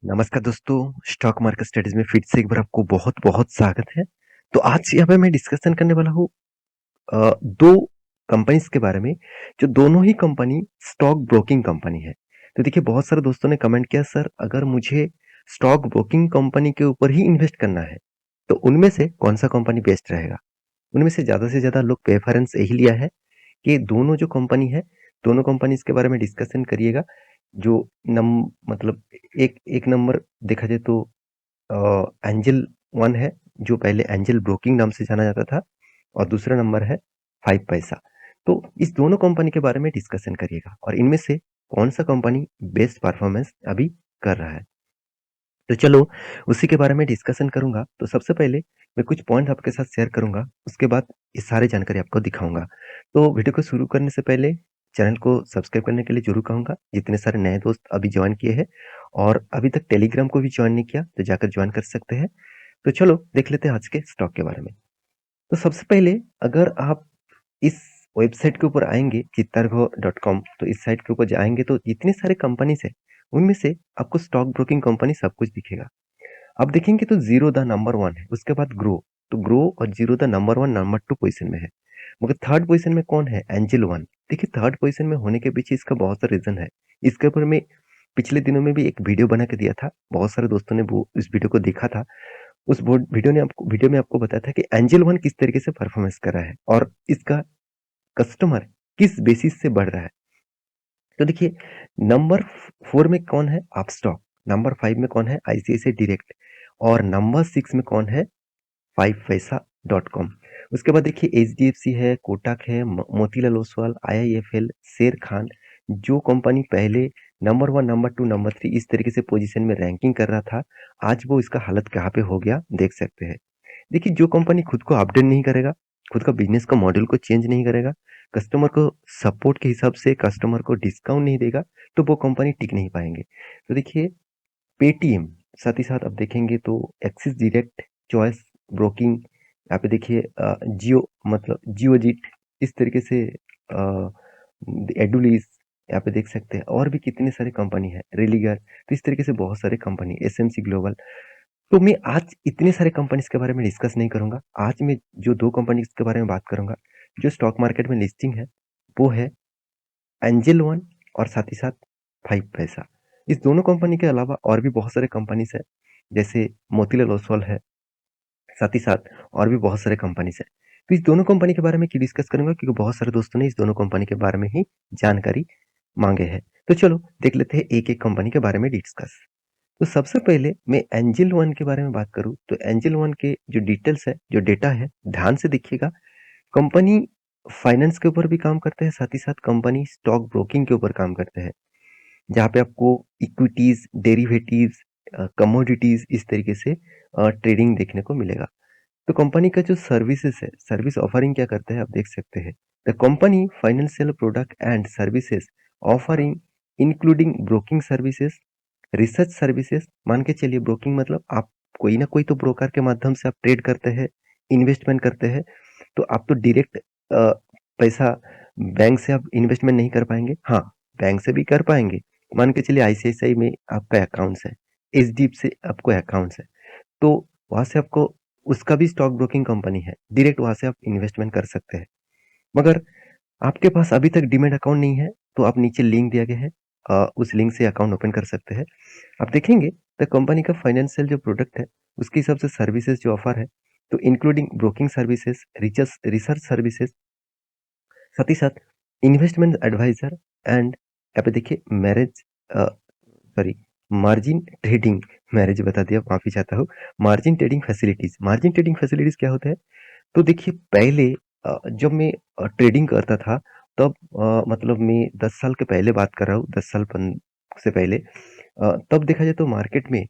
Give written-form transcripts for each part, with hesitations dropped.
नमस्कार दोस्तों, stock market studies में फिर से एक बार आपको बहुत-बहुत स्वागत है। तो आज यहाँ पे मैं डिस्कशन करने वाला हूँ 2 कंपनीज़ के बारे में, जो दोनों ही कंपनी स्टॉक ब्रोकिंग कंपनी है। तो देखिए बहुत सारे दोस्तों ने कमेंट किया सर अगर मुझे स्टॉक ब्रोकिंग कंपनी के ऊपर ही इन्वेस्ट करना है, तो उनमें से कौन-सा कंपनी बेस्ट रहेगा? उनमें से ज़्यादा लोग प्रेफ़रेंस यही लिया है कि दोनों जो कंपनी है, दोनों कंपनीज़ के बारे में डिस्कशन करिएगा। जो नम मतलब एक एक नंबर देखा जाए तो एंजल वन है, जो पहले एंजल ब्रोकिंग नाम से जाना जाता था और दूसरा नंबर है 5 पैसा। तो इस दोनों कंपनी के बारे में डिस्कशन करिएगा और इनमें से कौन-सा कंपनी बेस्ट परफॉर्मेंस अभी कर रहा है। तो चलो उसी के बारे में डिस्कशन करूँगा। तो सबसे पहले मैं कुछ पॉइंट आपके साथ शेयर करूँगा, उसके बाद ये सारी जानकारी आपको दिखाऊँगा। तो वीडियो को शुरू करने से पहले चैनल को सब्सक्राइब करने के लिए ज़रूर कहूँगा। जितने सारे नए दोस्त अभी जॉइन किए हैं और अभी तक टेलीग्राम को भी जॉइन नहीं किया, तो जाकर जॉइन कर सकते हैं। तो चलो देख लेते हैं आज के स्टॉक के बारे में। तो सबसे पहले अगर आप इस वेबसाइट के ऊपर आएँगे चित्तरगो.com तो इस साइट के ऊपर जाएँगे तो जितने सारे कंपनीज़ हैं, उनमें से आपको स्टॉक ब्रोकिंग कंपनी सब कुछ दिखेगा। आप देखेंगे तो ज़ीरो द नंबर 1 है, उसके बाद ग्रो, तो ग्रो और zero the number 1, number 2 position में है। मगर थर्ड पोज़ीशन में कौन है? Angel one. देखिए थर्ड पोज़ीशन में होने के पीछे इसका बहुत सा रीज़न है। इसके ऊपर मैं पिछले दिनों में भी एक वीडियो बना के दिया था। बहुत सारे दोस्तों ने वो इस वीडियो को देखा था। उस वो वीडियो में आपको बताया था कि एंजल वन किस तरीके से परफ़ॉर्मेंस कर रहा है और इसका कस्टमर किस बेसिस से बढ़ रहा है। तो देखिए नंबर 4 में कौन है? अपस्टॉक, नंबर 5 में कौन है? आईसीआईसीआई डायरेक्ट और नंबर 6 में कौन है? 5पैसा.com। उसके बाद देखिए एचडीएफसी है, कोटक है, मोतीलाल ओसवाल, आईआईएफएल, शेर खान, जो कंपनी पहले नंबर 1, नंबर 2, नंबर 3 इस तरीके से पोजीशन में रैंकिंग कर रहा था, आज वो इसका हालत कहाँ पे हो गया देख सकते हैं। देखिए जो कंपनी खुद को अपडेट नहीं करेगा, खुद का बिजनेस का मॉडल को चेंज नहीं करेगा, कस्टमर को सपोर्ट के हिसाब से कस्टमर को डिस्काउंट नहीं देगा, तो वो कंपनी टिक नहीं पाएंगे। तो देखिए पेटीएम, साथ ही साथ आप देखेंगे तो एक्सिस डायरेक्ट, चॉइस ब्रोकिंग, यहाँ पे देखिए जियो मतलब जियोजिट, इस तरीके से एडुलिस, यहाँ पे देख सकते हैं और भी कितने सारे कंपनी है, रेलिगर, तो इस तरीके से बहुत सारे कंपनी, एसएमसी ग्लोबल। तो मैं आज इतने सारे कंपनीज के बारे में डिस्कस नहीं करूंगा। आज मैं जो 2 कंपनीज के बारे में बात करूंगा, जो स्टॉक मार्केट में लिस्टिंग है, वो है एंजल वन और साथ ही साथ 5 पैसा। इस दोनों कंपनी के अलावा और भी बहुत सारे कंपनीज है, जैसे मोतीलाल ओसवाल है, साथ ही साथ और भी बहुत सारे कंपनीज है। तो इस दोनों कंपनी के बारे में क्यों डिस्कस करूंगा, क्योंकि बहुत सारे दोस्तों ने इस दोनों कंपनी के बारे में ही जानकारी मांगे हैं। तो चलो देख लेते हैं एक एक कंपनी के बारे में डिस्कस। तो सबसे पहले मैं एंजल वन के बारे में बात करूं तो एंजल वन के जो डिटेल्स है, जो डेटा है, ध्यान से देखिएगा। कंपनी फाइनेंस के ऊपर भी काम करते हैं, साथ ही साथ कंपनी स्टॉक ब्रोकिंग के ऊपर काम करते हैं, जहाँ पे आपको इक्विटीज, डेरिवेटिव्स, कमोडिटीज इस तरीके से ट्रेडिंग देखने को मिलेगा। तो कंपनी का जो सर्विसेज है, सर्विस ऑफरिंग क्या करते हैं आप देख सकते हैं। The company financial product and services offering including broking services, research services, मान के चलिए ब्रोकिंग मतलब आप कोई ना कोई तो ब्रोकर के माध्यम से आप ट्रेड करते हैं, इन्वेस्टमेंट करते हैं, तो आप तो डायरेक्ट पैसा बैंक से आप इन्वेस्टमेंट नहीं कर पाएंगे। हाँ, बैंक से भी कर पाएंगे। मान के चलिए आईसीआईसीआई में आपका अकाउंट्स है, एचडीएफसी से आपको अकाउंट्स है, तो वहां से आपको उसका भी स्टॉक ब्रोकिंग कंपनी है, डायरेक्ट वहां से आप इन्वेस्टमेंट कर सकते हैं। मगर आपके पास अभी तक डीमैट अकाउंट नहीं है, तो आप नीचे लिंक दिया गया है, उस लिंक से अकाउंट ओपन कर सकते हैं। आप देखेंगे तो कंपनी का फाइनेंशियल जो प्रोडक्ट है, उसके हिसाब से सर्विसेज जो ऑफर है, तो including broking services, research services, साथ ही साथ इन्वेस्टमेंट एडवाइजर एंड यहाँ पे देखिए marriage sorry margin trading, marriage बता दिया, माफी चाहता हूँ। Margin trading facilities, margin trading facilities क्या होता है? तो देखिए पहले जब मैं ट्रेडिंग करता था, तब मतलब मैं 10 साल के पहले बात कर रहा हूँ, 10 साल से पहले, तब देखा जाए तो मार्केट में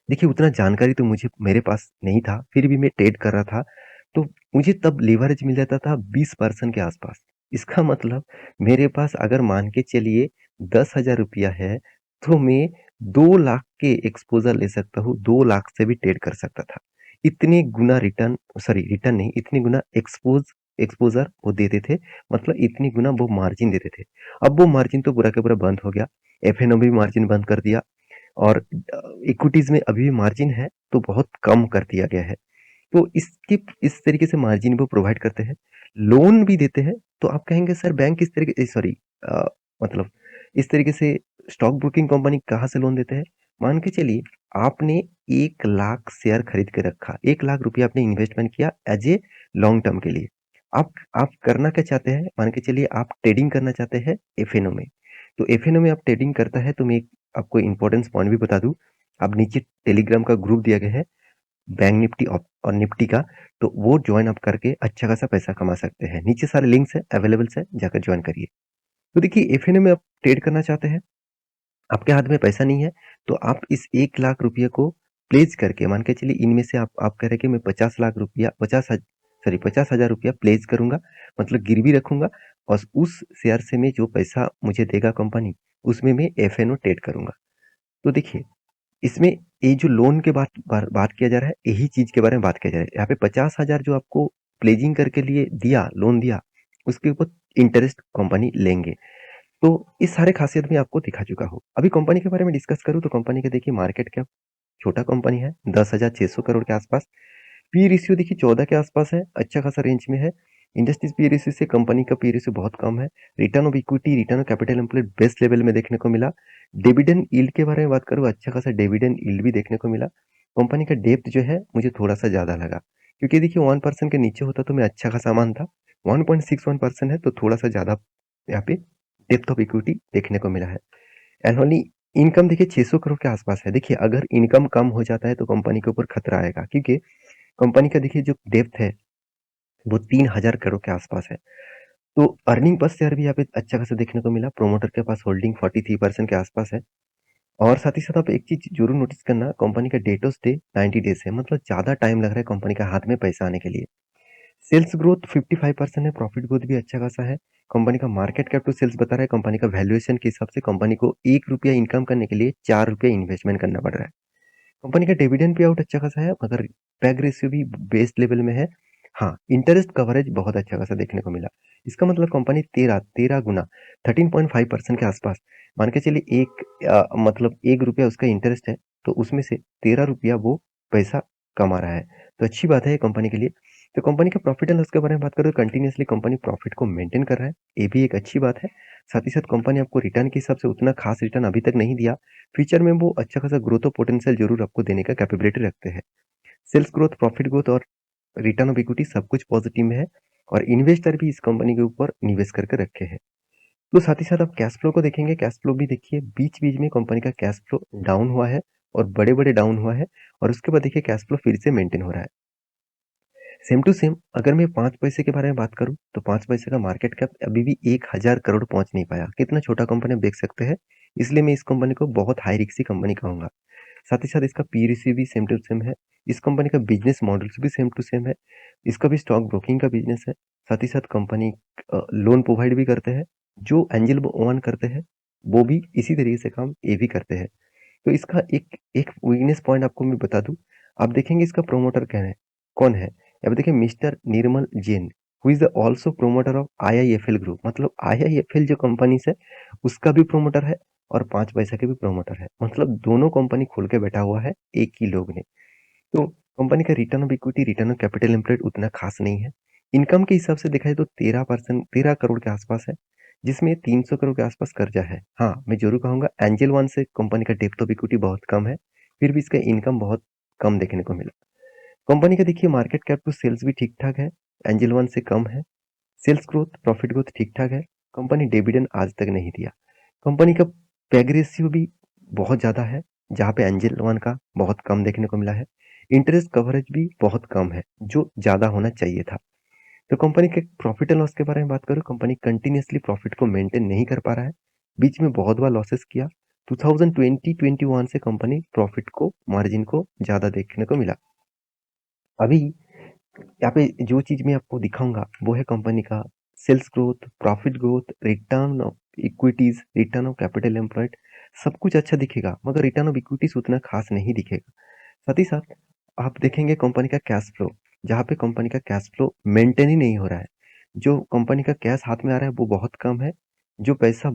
देखिए उतना जानकारी तो मुझे मेरे पास नहीं था, फिर भी मैं ट्रेड कर रहा था, तो मुझे तब लीवरेज मिल जाता था 20% के आसपास। इसका मतलब मेरे पास अगर मान के चलिए 10,000 रुपया है, तो मैं 2 लाख के एक्सपोजर ले सकता हूँ, 2 लाख से भी ट्रेड कर सकता था। इतने गुना रिटर्न, सॉरी रिटर्न नहीं, इतने गुना एक्सपोजर वो देते थे, मतलब इतनी गुना वो मार्जिन देते थे। अब वो मार्जिन तो पूरा का पूरा बंद हो गया, एफएनओ भी मार्जिन बंद कर दिया, और इक्विटीज़ में अभी भी मार्जिन है, तो बहुत कम कर दिया गया है। तो इसकी इस तरीके से मार्जिन वो प्रोवाइड करते हैं। लोन भी देते हैं, तो आप कहेंगे सर बैंक इस तरीके सॉरी मतलब इस तरीके से स्टॉक ब्रोकिंग कंपनी कहाँ से लोन देते हैं? मान के चलिए आपने 1 लाख शेयर खरीद के रखा, 1 लाख रुपया आपने इन्वेस्टमेंट किया एज़ ए लॉन्ग टर्म के लिए। आप करना क्या चाहते हैं? मान के चलिए आप ट्रेडिंग करना चाहते हैं एफएनओ में। तो एफएनओ में आप ट्रेडिंग करता है तो मैं एक आपको इम्पोर्टेंस पॉइंट भी बता दूँ। अब नीचे टेलीग्राम का ग्रुप दिया गया है। बैंक निफ्टी और निफ्टी का, तो वो ज्वाइन आप करके अच्छा खासा पैसा कमा सकते हैं। नीचे सारे लिंक्स है अवेलेबल है, जाकर ज्वाइन करिए। तो देखिए एफएनओ में आप ट्रेड करना चाहते हैं, आपके हाथ में पैसा नहीं है, तो आप इस 1 लाख रुपये को प्लेस करके मान के चलिए इनमें से आप कह रहे हैं कि मैं 50 लाख रुपया 50,000 रुपया प्लेस करूंगा, मतलब गिरवी रखूंगा और उस शेयर से मैं जो पैसा मुझे देगा कंपनी, उसमें मैं एफएनओ ट्रेड करूंगा। तो देखिए इसमें ये जो लोन के बात किया जा रहा है, यही चीज के बारे में बात किया जा रहा है। यहाँ पे 50,000 जो आपको प्लेजिंग करके लिए दिया, लोन दिया, उसके ऊपर इंटरेस्ट कंपनी लेंगे। तो इस सारे खासियत में आपको दिखा चुका हूँ। अभी कंपनी के बारे में डिस्कस करूँ तो कंपनी का देखिए मार्केट कैप छोटा कंपनी है, 10,600 करोड़ के आसपास। पी रेशियो देखिए 14 के आसपास है, अच्छा खासा रेंज में है। इंडस्ट्रीज पी रेशियो से कंपनी का पी रेशियो बहुत कम है। Return of equity, return of capital employed best level में देखने को मिला। डिविडेंड यील्ड के बारे में बात करूँ, अच्छा खासा डिविडेंड यील्ड भी देखने को मिला। कंपनी का डेप्थ जो है मुझे थोड़ा सा ज्यादा लगा, क्योंकि देखिए 1% के नीचे होता तो मैं अच्छा खासा मानता। 1.61% है तो थोड़ा सा ज्यादा यहाँ पे डेप्थ ऑफ इक्विटी देखने को मिला है। एनुअली इनकम देखिए 600 करोड़ के आसपास है। देखिए अगर इनकम कम हो जाता है तो कंपनी के ऊपर खतरा आएगा, क्योंकि कंपनी का देखिए जो डेप्थ है वो 3,000 करोड़ के आसपास है। तो अर्निंग पर शेयर भी यहाँ पे अच्छा खासा देखने को मिला। प्रोमोटर के पास होल्डिंग 43% के आसपास है। और साथ ही साथ आप एक चीज जरूर नोटिस करना, कंपनी का डेट ऑफ स्टे 90 डेज है, मतलब ज्यादा टाइम लग रहा है कंपनी का हाथ में पैसा आने के लिए। सेल्स ग्रोथ 55% है, प्रॉफिट ग्रोथ भी अच्छा खासा है। कंपनी का मार्केट कैप टू सेल्स बता रहा है, कंपनी का वैल्यूएशन के हिसाब से कंपनी को 1 रुपया इनकम करने के लिए 4 रुपया इन्वेस्टमेंट करना पड़ रहा है। कंपनी का डिविडेंड पे आउट अच्छा खासा है, मगर पैग रेशियो भी बेस्ट लेवल में है। हाँ, इंटरेस्ट कवरेज बहुत अच्छा खासा देखने को मिला। इसका मतलब कंपनी 13 गुना 13.5% के आसपास, मान के चलिए मतलब 1 रुपया उसका इंटरेस्ट है, तो उसमें से 13 रुपया वो पैसा कमा रहा है। तो अच्छी बात है कंपनी के लिए। तो कंपनी का प्रॉफिट एंड लॉस के बारे में बात करें तो कंटिन्यूअसली कंपनी प्रॉफिट को मेंटेन कर रहा है, ये भी एक अच्छी बात है। साथ ही साथ कंपनी आपको रिटर्न के हिसाब से उतना खास रिटर्न अभी तक नहीं दिया। फ्यूचर में वो अच्छा खासा ग्रोथ और पोटेंशियल जरूर आपको देने का कैपेबिलिटी रखते हैं। सेल्स ग्रोथ, प्रॉफिट ग्रोथ और रिटर्न ऑफ इक्विटी सब कुछ पॉजिटिव में है, और इन्वेस्टर भी इस कंपनी के ऊपर निवेश करके रखे हैं। तो साथ ही साथ आप कैश फ्लो को देखेंगे, कैश फ्लो भी देखिए बीच बीच में कंपनी का कैश फ्लो डाउन हुआ है, और बड़े बड़े डाउन हुआ है, और उसके बाद देखिए कैश फ्लो फिर से मेंटेन हो रहा है। सेम टू सेम अगर मैं 5 पैसे के बारे में बात करूं तो 5 पैसे का मार्केट कैप अभी भी 1,000 करोड़ पहुंच नहीं पाया। कितना छोटा कंपनी आप देख सकते हैं। इसलिए मैं इस कंपनी को बहुत हाई रिस्की कंपनी कहूंगा। साथ ही साथ इसका पी रेशियो भी सेम टू सेम है। इस कंपनी का बिजनेस मॉडल्स भी सेम टू सेम है। इसका भी स्टॉक ब्रोकिंग का बिजनेस है। साथ ही साथ कंपनी लोन प्रोवाइड भी करते हैं। जो एंजल वन करते हैं वो भी इसी तरीके से काम ये भी करते हैं। तो इसका एक एक वीकनेस पॉइंट आपको मैं बता दूं। आप देखेंगे इसका प्रोमोटर कौन है। अब देखिए mister Nirmal Jain, who is also promoter of IIFL group, मतलब आईआईएफएल जो कंपनी है उसका भी प्रोमोटर है, और 5 पैसा के भी प्रोमोटर है, मतलब दोनों कंपनी खोल के बैठा हुआ है एक ही लोग ने। तो कंपनी का return of equity, return of capital employed उतना खास नहीं है। इनकम के हिसाब से देखा जाए तो 13 करोड़ के आसपास है, जिसमें 300 करोड़ के आसपास कर्जा है। हाँ, मैं जरूर कहूंगा एंजल वन से कंपनी का डेप्थ ऑफ इक्विटी बहुत कम है, फिर भी इसका इनकम बहुत कम देखने को मिला। कंपनी का देखिए मार्केट कैप टू सेल्स भी ठीक ठाक है, एंजल वन से कम है। सेल्स ग्रोथ, प्रॉफिट ग्रोथ ठीक ठाक है। कंपनी डिविडेंड आज तक नहीं दिया। कंपनी का पैग रेशियो भी बहुत ज्यादा है, जहाँ पे एंजल वन का बहुत कम देखने को मिला है। इंटरेस्ट कवरेज भी बहुत कम है, जो ज्यादा होना चाहिए था। तो कंपनी के प्रॉफिट एंड लॉस के बारे में बात करूं, कंपनी कंटिन्यूअसली प्रॉफिट को मेंटेन नहीं कर पा रहा है, बीच में बहुत बार लॉसेस किया। 2020-21 से कंपनी प्रॉफिट को, मार्जिन को ज्यादा देखने को मिला। अभी यहाँ पे जो चीज मैं आपको दिखाऊंगा वो है कंपनी का sales growth, profit growth, return of equities, return of capital employed. सब कुछ अच्छा दिखेगा, मगर रिटर्न ऑफ इक्विटीज उतना खास नहीं दिखेगा। साथ ही साथ आप देखेंगे कंपनी का कैश फ्लो, जहाँ पे कंपनी का कैश फ्लो मेंटेन ही नहीं हो रहा है। जो कंपनी का कैश हाथ में आ रहा है वो बहुत कम है। जो पैसा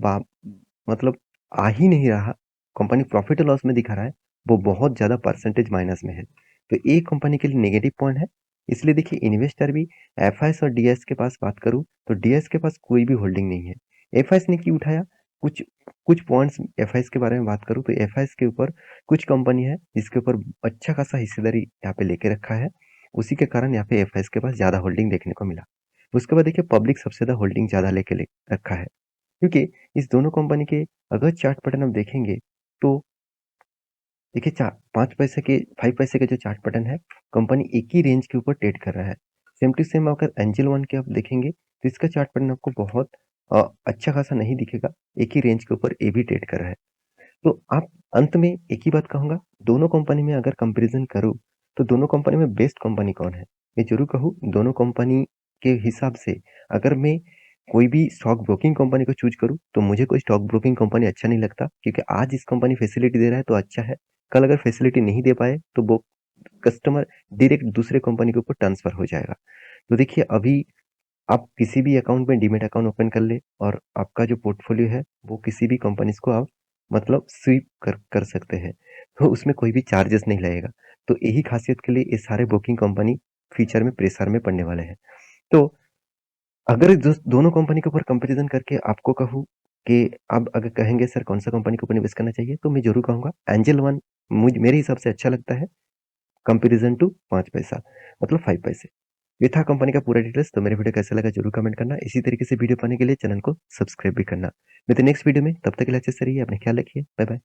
मतलब आ ही नहीं रहा, कंपनी प्रॉफिट और लॉस में दिखा रहा है, वो बहुत ज़्यादा परसेंटेज माइनस में है। तो ये कंपनी के लिए नेगेटिव पॉइंट है। इसलिए देखिए इन्वेस्टर भी एफआईएस और डीआईएस के पास बात करूँ तो डीआईएस के पास कोई भी होल्डिंग नहीं है। एफआईएस ने क्यों उठाया? कुछ कुछ पॉइंट्स एफआईएस के बारे में बात करूँ तो एफआईएस के ऊपर कुछ कंपनी है जिसके ऊपर अच्छा खासा हिस्सेदारी यहाँ पे लेके रखा है। उसी के कारण यहाँ पे एफआईएस के पास ज़्यादा होल्डिंग देखने को मिला। उसके बाद देखिए पब्लिक सबसे ज़्यादा होल्डिंग ज़्यादा लेके ले रखा है। क्योंकि इस दोनों कंपनी के अगर चार्ट पैटर्न आप देखेंगे तो देखिए 5 पैसे के 5 पैसे के जो चार्ट पैटर्न है, कंपनी एक ही रेंज के ऊपर ट्रेड कर रहा है। सेम टू सेम अगर एंजल वन के आप देखेंगे तो इसका चार्ट पैटर्न आपको बहुत अच्छा खासा नहीं दिखेगा। एक ही रेंज के ऊपर ये भी ट्रेड कर रहा है। तो आप अंत में एक ही बात कहूँगा, दोनों कंपनी में अगर कंपैरिज़न करूँ, तो दोनों कंपनी में बेस्ट कंपनी कौन है? मैं ज़रूर कहूँ दोनों कंपनी के हिसाब से अगर मैं कोई भी स्टॉक ब्रोकिंग कंपनी को चूज़ करूँ, तो मुझे कोई स्टॉक ब्रोकिंग कंपनी अच्छा नहीं लगता क्योंकि आज इस कंपनी फैसिलिटी दे रहा है तो अच्छा है, कल अगर फैसिलिटी नहीं दे पाए तो वो कस्टमर डायरेक्ट दूसरे कंपनी के ऊपर ट्रांसफ़र हो जाएगा। तो देखिए अभी आप किसी भी अकाउंट में डीमैट अकाउंट ओपन कर ले और आपका जो पोर्टफोलियो है वो किसी भी कंपनीज को आप मतलब स्वीप कर कर सकते हैं, तो उसमें कोई भी चार्जेस नहीं लगेगा। तो यही खासियत के लिए ये सारे ब्रोकिंग कंपनी फ्यूचर में प्रेशर में पड़ने वाले हैं। तो अगर दोनों कंपनी के ऊपर कंपैरिजन करके आपको कहूँ कि आप अगर कहेंगे सर कौन सा कंपनी के ऊपर निवेश करना चाहिए, तो मैं जरूर कहूँगा एंजल वन मेरे हिसाब से अच्छा लगता है कंपैरिजन टू 5 पैसा मतलब 5 पैसे। ये था कंपनी का पूरा डिटेल्स। तो मेरे वीडियो कैसा लगा जरूर कमेंट करना। इसी तरीके से वीडियो पाने के लिए चैनल को सब्सक्राइब भी करना। मिलते हैं नेक्स्ट वीडियो में, तब तक के लिए अच्छे से रहिए, अपना ख्याल रखिए। Bye bye.